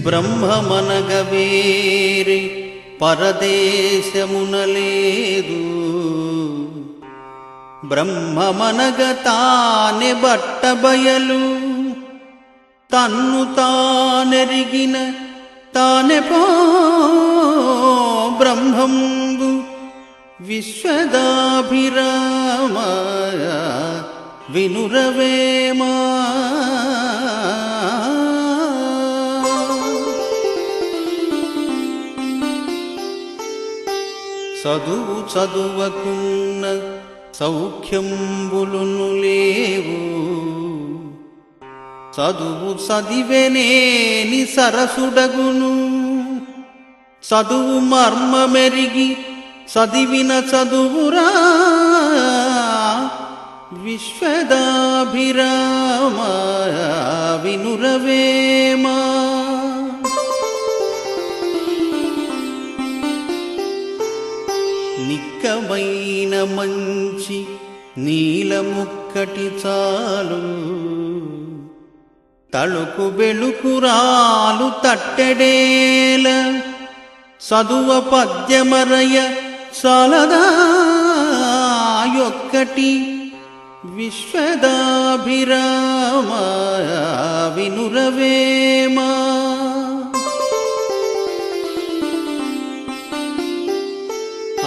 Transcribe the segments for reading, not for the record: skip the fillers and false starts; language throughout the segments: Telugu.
బ్రహ్మమనగ వేరే పరదేశమున లేదు, బ్రహ్మమనగ తానే బట్టబయలు, తన్ను తానెరిగిన తానే పో బ్రహ్మంబు. విశ్వదాభిరామ వినురవేమా. చదువు చదువకున్న సౌఖ్యంబులును లేవు, చదువు చదివెనేని సరసుడగును. చదువు మర్మమెరిగి చదివిన చదువురా విశ్వదాభిరామ వినురవేమా. నిక్కమైన మంచి నీలముక్కటి చాలు, తళుకు బెళుకురాలు తట్టెడేల. చదువ పద్యమరయ చాలదా యొక్కటి విశ్వదాభిరామ వినురవేమా.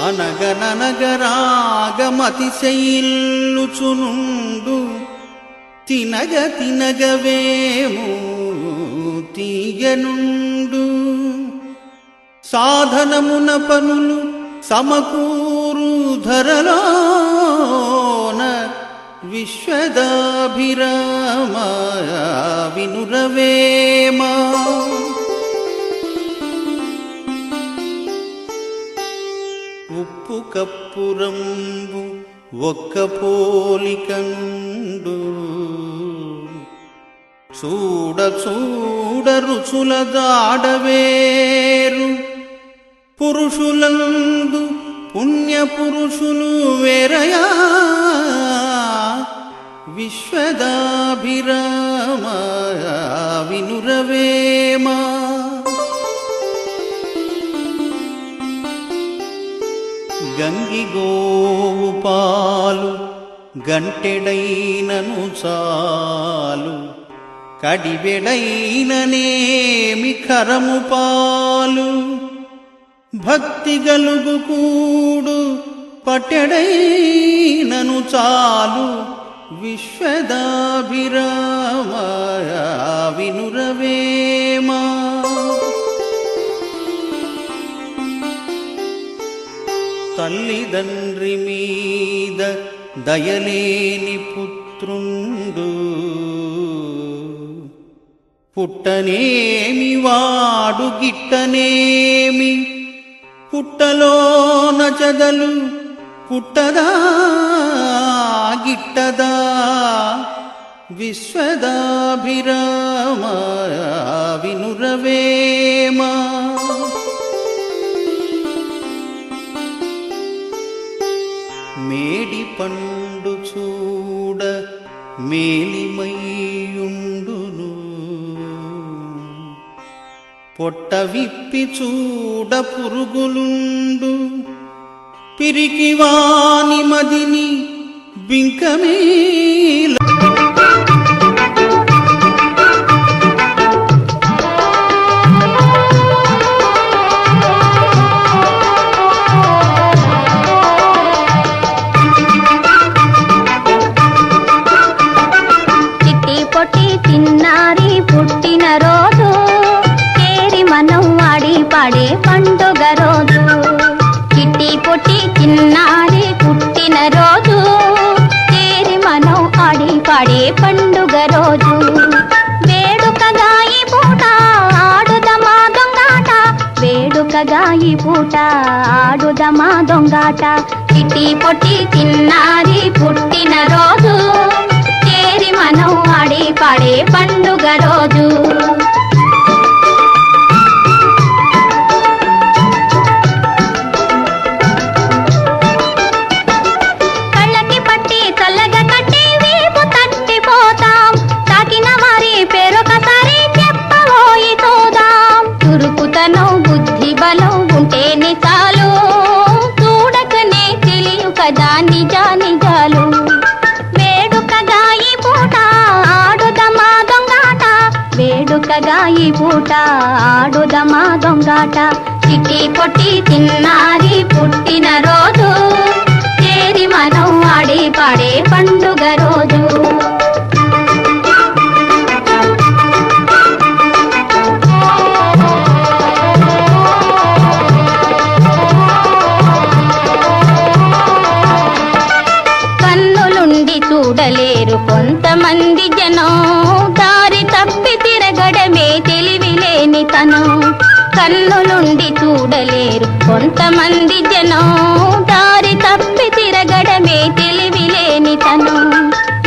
అనగననగరాగమతిశయిల్లుచునుండు, తినగ తినగవేము తీయనుండు. సాధనమున పనులు సమకూరు ధరలోన విశ్వదాభిరామ వినురవేమా. ఉప్పు కప్పురంబు ఒక్క పోలికనుండు, చూడ చూడ రుచుల దాడవేరు. పురుషులందు పుణ్యపురుషులు వేరయా విశ్వదాభిరామ వినురవేమా. గంగి గోవు పాలు గంటెడైనను చాలు, కడిబెడైననేమి కరము పాలు. భక్తి గలుగు కూడు పట్టెడైనను చాలు విశ్వదాభిరామ వినురవేమా. తల్లిదండ్రి మీద దయలేని పుత్రుండు, పుట్టనేమి వాడు గిట్టనేమి. పుట్టలోన చదలు పుట్టదా గిట్టదా విశ్వదాభిరామ వినురవేమా. మేడి పండు చూడ మేలిమయ్యుండును, పొట్ట విప్పి చూడ పురుగులుండు. పిరికివాని మదిని బింకమేల. చిన్నారి పుట్టిన రోజు చేరి మనం ఆడి పాడే పండుగ రోజు. చిట్టి పొట్టి చిన్నారి పుట్టిన రోజు చేరి మనం ఆడి పాడే పండుగ రోజు. వేడుకగా ఈ పూట ఆడుదమా దొంగాట, వేడుకగా ఈ పూట ఆడుదమా దొంగాట. చిట్టి పొట్టి చిన్నారి పుట్టిన రోజు చేరి మనం ఆడి పాడే పండుగ రోజు. కళ్ళకి పట్టి చల్లగా కట్టి వీపు తట్టిపోతాం, తాకిన వారి పేరొకసారి చెప్పబోయి చూద్దాం. జ్ఞానం బుద్ధి బలం ఉంటేనే చాలు చూడకనే తెలియు కదా నిజాలు వేడుకగా ఈ పూట ఆడుదమా దొంగాట వేడుకగా ఈ పూట ఆడుదమా దొంగాట చిట్టి పొట్టి చిన్నారి పుట్టిన రోజు చేరి మనం ఆడి పాడే పండుగ రోజు కన్నులుండి చూడలేరు కొంతమంది జనం దారి తప్పి తిరగడమే తెలివిలేని తనం కన్నులుండి చూడలేరు కొంతమంది జనం దారి తప్పి తిరగడమే తెలివిలేని తనం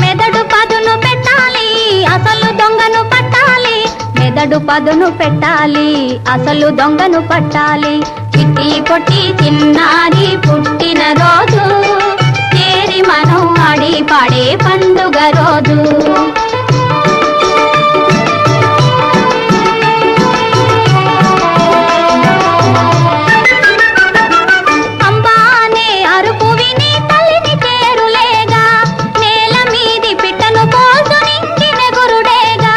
మెదడు పదును పెట్టాలి అసలు దొంగను పట్టాలి మెదడు పదును పెట్టాలి అసలు దొంగను పట్టాలి చిట్టి పొట్టి చిన్నారి పుట్టిన రోజు చేరి మనం ఆడి పాడే పండుగ రోజు అంబానే అరుపు విని తల్లిని చేరులేగా నేల మీది పిట్టను పోసు నింగిన గురుడేగా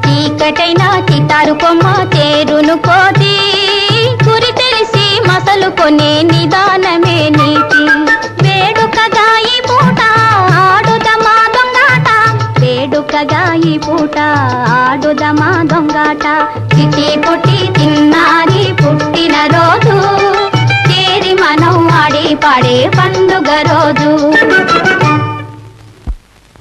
చీకటైన చితారు కొమ్మ చేరును కోతి గురి తెలిసి మసలు కొనే నిదానమే నీతి వేడుకగా ఈ పూట ఆడుదమా దొంగాట వేడుకగా ఈ పూట ఆడుదమా దొంగాట చిట్టి పొట్టి చిన్నారి పుట్టిన రోజు చేరి మనం ఆడి పాడే పండుగ రోజు